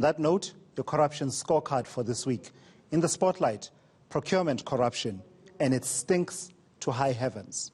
On that note, your corruption scorecard for this week. In the spotlight, procurement corruption, and it stinks to high heavens.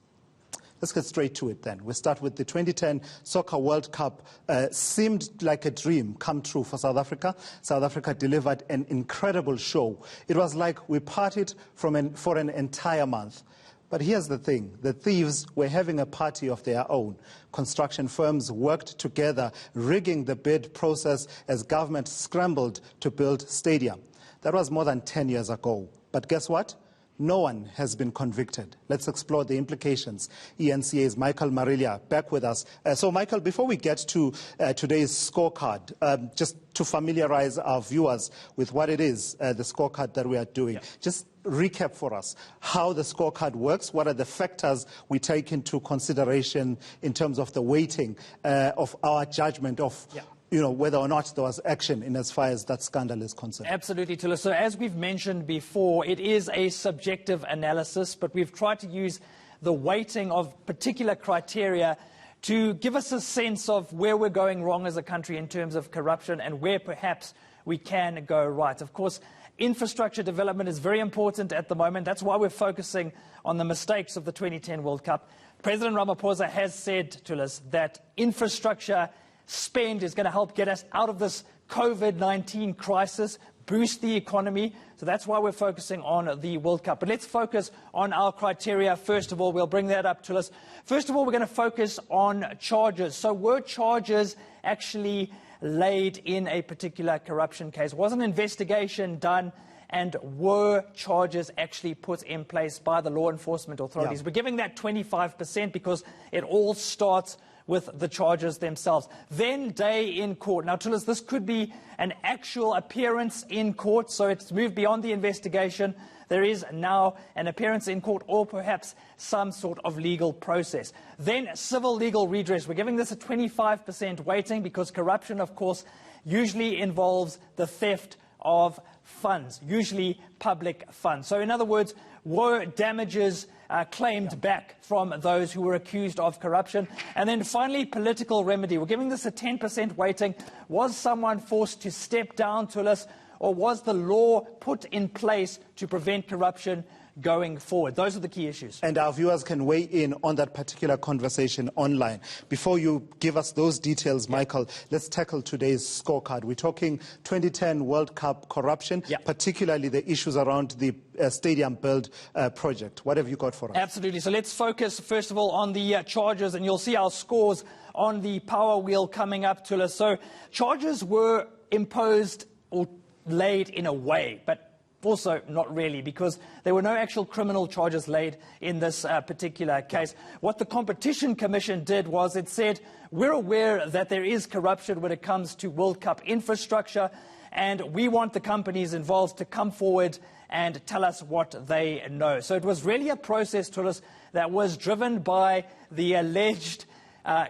Let's get straight to it then. We start with the 2010 Soccer World Cup. Seemed like a dream come true for South Africa. South Africa delivered an incredible show. It was like we partied for an entire month. But here's the thing. The thieves were having a party of their own. Construction firms worked together, rigging the bid process as government scrambled to build stadium. That was more than 10 years ago. But guess what? No one has been convicted. Let's explore the implications. eNCA's Micheal Marillier back with us. So, Micheal, before we get to today's scorecard, just to familiarize our viewers with what it is, the scorecard that we are doing, just recap for us how the scorecard works, what are the factors we take into consideration in terms of the weighting of our judgment of whether or not there was action in as far as that scandal is concerned. Absolutely, Tula. So as we've mentioned before, it is a subjective analysis, but we've tried to use the weighting of particular criteria to give us a sense of where we're going wrong as a country in terms of corruption and where perhaps we can go right. Of course, infrastructure development is very important at the moment. That's why we're focusing on the mistakes of the 2010 World Cup. President Ramaphosa has said to us that infrastructure spend is going to help get us out of this COVID-19 crisis, boost the economy. So that's why we're focusing on the World Cup. But let's focus on our criteria. First of all, we'll bring that up to us. First of all, we're going to focus on charges. So were charges actually laid in a particular corruption case? Was an investigation done, and were charges actually put in place by the law enforcement authorities? We're giving that 25% because it all starts with the charges themselves. Then day in court. Now, Tulis, this could be an actual appearance in court, so it's moved beyond the investigation. There is now an appearance in court or perhaps some sort of legal process. Then civil legal redress. We're giving this a 25% weighting because corruption, of course, usually involves the theft of funds, usually public funds. So in other words, were damages claimed back from those who were accused of corruption? And then finally, political remedy. We're giving this a 10% weighting. Was someone forced to step down to us, or was the law put in place to prevent corruption going forward? Those are the key issues. And our viewers can weigh in on that particular conversation online. Before you give us those details, Micheal, let's tackle today's scorecard. We're talking 2010 World Cup corruption, particularly the issues around the stadium build project. What have you got for us? Absolutely. So let's focus, first of all, on the charges, and you'll see our scores on the power wheel coming up to us. So charges were imposed or laid in a way, but also not really, because there were no actual criminal charges laid in this particular case. What the Competition Commission did was it said, we're aware that there is corruption when it comes to World Cup infrastructure, and we want the companies involved to come forward and tell us what they know. So it was really a process to us that was driven by the alleged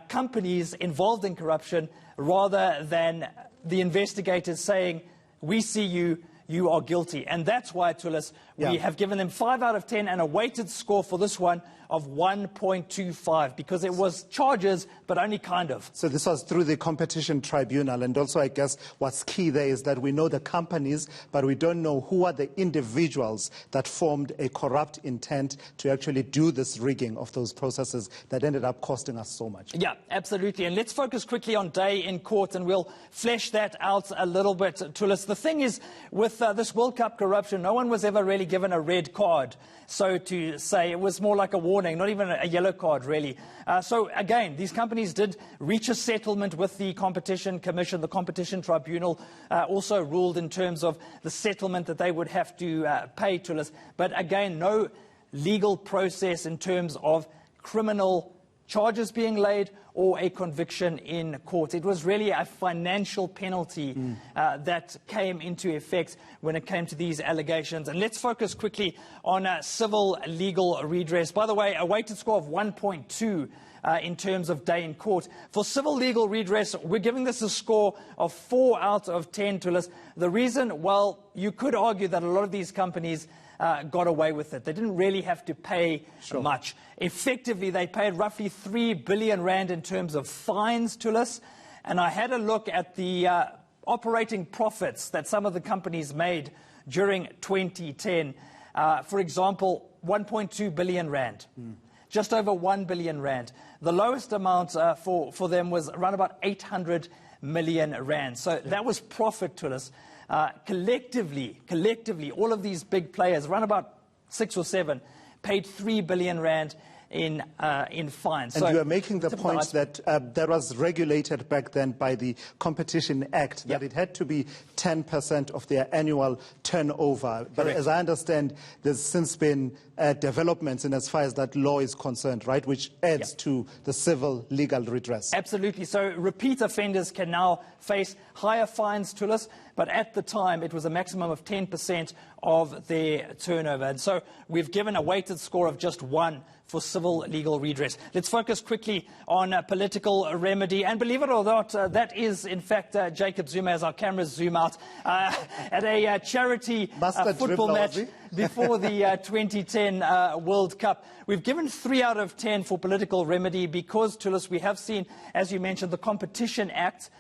companies involved in corruption, rather than the investigators saying, we see you, you are guilty. And that's why, Tulis, we have given them 5 out of 10 and a weighted score for this one of 1.25, because it was charges, but only kind of. So this was through the competition tribunal. And also, I guess, what's key there is that we know the companies, but we don't know who are the individuals that formed a corrupt intent to actually do this rigging of those processes that ended up costing us so much. Yeah, absolutely. And let's focus quickly on day in court, and we'll flesh that out a little bit, Tulis. The thing is, with this World Cup corruption, no one was ever really given a red card, so to say. It was more like a warning, not even a yellow card, really. So again, these companies did reach a settlement with the Competition Commission. The Competition Tribunal also ruled in terms of the settlement that they would have to pay to us. But again, no legal process in terms of criminal charges being laid or a conviction in court. It was really a financial penalty that came into effect when it came to these allegations. And let's focus quickly on civil legal redress. By the way, a weighted score of 1.2 in terms of day in court. For civil legal redress, we're giving this a score of 4 out of 10 to us. The reason, well, you could argue that a lot of these companies got away with it. They didn't really have to pay much. Effectively, they paid roughly 3 billion rand in terms of fines to us. And I had a look at the operating profits that some of the companies made during 2010. For example, 1.2 billion rand, just over 1 billion rand. The lowest amount for them was around about 800 million rand. So that was profit to us. Collectively, all of these big players, around about 6 or 7, paid 3 billion rand in fines. And so you are making the point that that was regulated back then by the Competition Act, that it had to be 10% of their annual turnover. But Correct. as I understand, there's since been developments in as far as that law is concerned, right, which adds to the civil legal redress. Absolutely. So repeat offenders can now face higher fines, Tulis, but at the time it was a maximum of 10% of their turnover. And so we've given a weighted score of just 1 for civil legal redress. Let's focus quickly on political remedy. And believe it or not, that is, in fact, Jacob Zuma, as our cameras zoom out, at a charity football match before the 2010 World Cup. We've given 3 out of 10 for political remedy because, Tulis, we have seen, as you mentioned, the Competition Act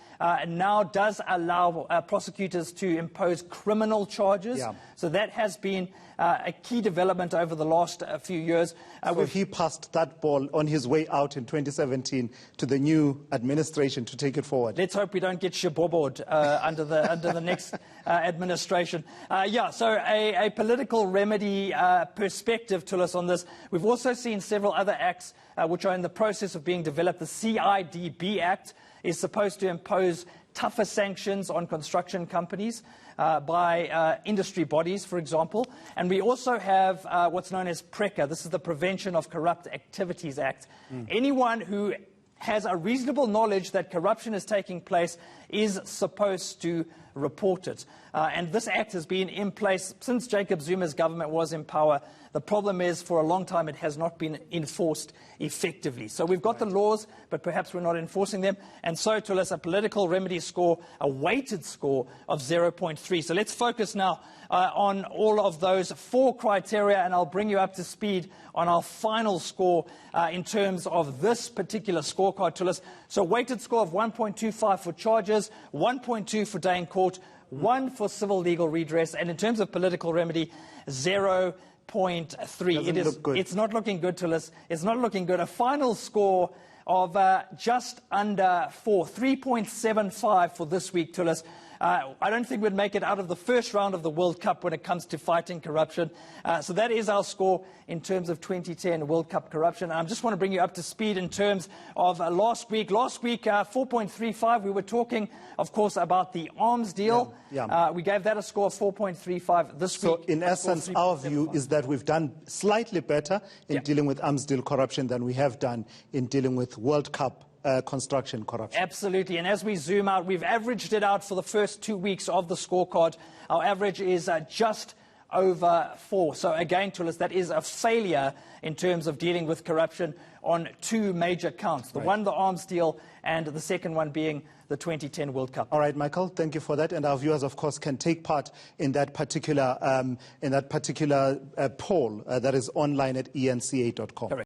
now does allow prosecutors to impose criminal charges. So that has been a key development over the last few years. So he passed that ball on his way out in 2017 to the new administration to take it forward. Let's hope we don't get shaboboed under the next administration. So a political remedy perspective to us on this. We've also seen several other acts which are in the process of being developed. The CIDB Act is supposed to impose tougher sanctions on construction companies by industry bodies, for example. And we also have what's known as PRECA. This is the Prevention of Corrupt Activities Act. Anyone who has a reasonable knowledge that corruption is taking place is supposed to report it. And this act has been in place since Jacob Zuma's government was in power. The problem is, for a long time, it has not been enforced effectively. So we've got the laws, but perhaps we're not enforcing them. And so, to us, a political remedy score, a weighted score of 0.3. So let's focus now on all of those 4 criteria, and I'll bring you up to speed on our final score in terms of this particular scorecard, to us. So weighted score of 1.25 for charges, 1.2 for day in court, 1 for civil legal redress, and in terms of political remedy, 0.3. It's not looking good to us. It's not looking good. A final score of just under 4, 3.75 for this week to us. I don't think we'd make it out of the first round of the World Cup when it comes to fighting corruption. So that is our score in terms of 2010 World Cup corruption. I just want to bring you up to speed in terms of last week. Last week, 4.35. We were talking, of course, about the arms deal. We gave that a score of 4.35 this week. So, in essence, our view is that we've done slightly better in dealing with arms deal corruption than we have done in dealing with World Cup construction corruption. Absolutely. And as we zoom out, we've averaged it out for the first 2 weeks of the scorecard. Our average is just over 4. So again, to us, that is a failure in terms of dealing with corruption on 2 major counts. The one, the arms deal, and the second one being the 2010 World Cup. All right, Michael, thank you for that. And our viewers, of course, can take part in that particular poll that is online at eNCA.com.